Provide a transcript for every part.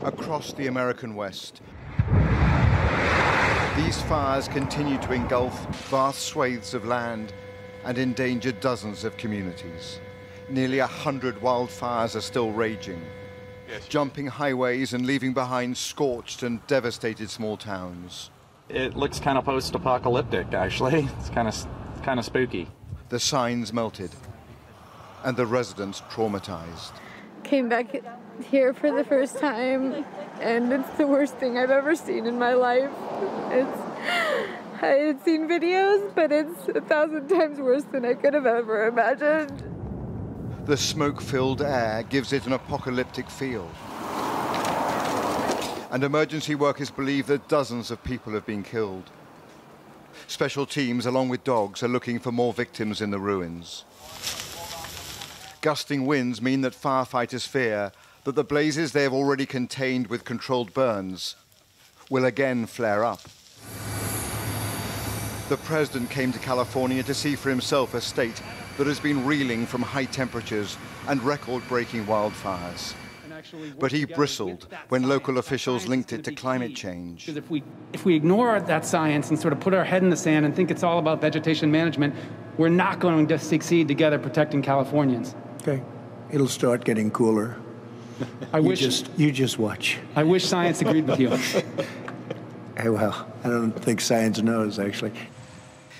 across the American West. These fires continue to engulf vast swathes of land and endanger dozens of communities. Nearly 100 wildfires are still raging, jumping highways and leaving behind scorched and devastated small towns. It looks kind of post-apocalyptic, actually. It's kind of spooky. The signs melted, and the residents traumatized. Came back here for the first time, and it's the worst thing I've ever seen in my life. I had seen videos, but it's 1,000 times worse than I could have ever imagined. The smoke-filled air gives it an apocalyptic feel. And emergency workers believe that dozens of people have been killed. Special teams, along with dogs, are looking for more victims in the ruins. Gusting winds mean that firefighters fear that the blazes they have already contained with controlled burns will again flare up. The president came to California to see for himself a state that has been reeling from high temperatures and record-breaking wildfires. But he bristled when local officials linked it to climate change. Because if we ignore that science and sort of put our head in the sand and think it's all about vegetation management, we're not going to succeed together protecting Californians. Okay, it'll start getting cooler. You just watch. I wish science agreed with you. Hey, well, I don't think science knows, actually.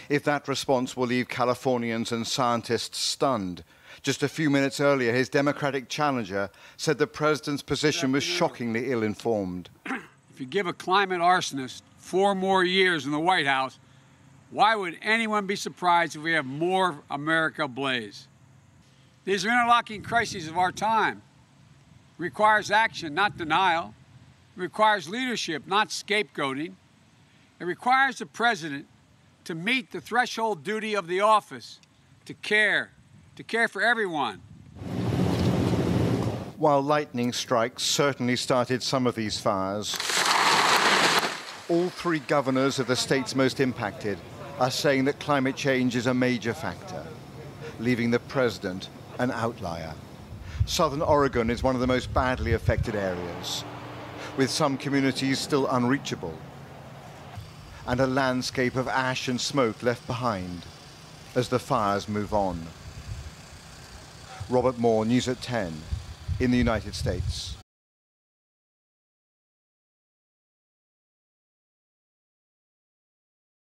If that response will leave Californians and scientists stunned. Just a few minutes earlier, his Democratic challenger said the president's position was shockingly ill-informed. If you give a climate arsonist 4 more years in the White House, why would anyone be surprised if we have more America ablaze? These are interlocking crises of our time. It requires action, not denial. It requires leadership, not scapegoating. It requires the president to meet the threshold duty of the office, to care for everyone. While lightning strikes certainly started some of these fires, all 3 governors of the states most impacted are saying that climate change is a major factor, leaving the president an outlier. Southern Oregon is one of the most badly affected areas, with some communities still unreachable, and a landscape of ash and smoke left behind as the fires move on. Robert Moore, News at 10, in the United States.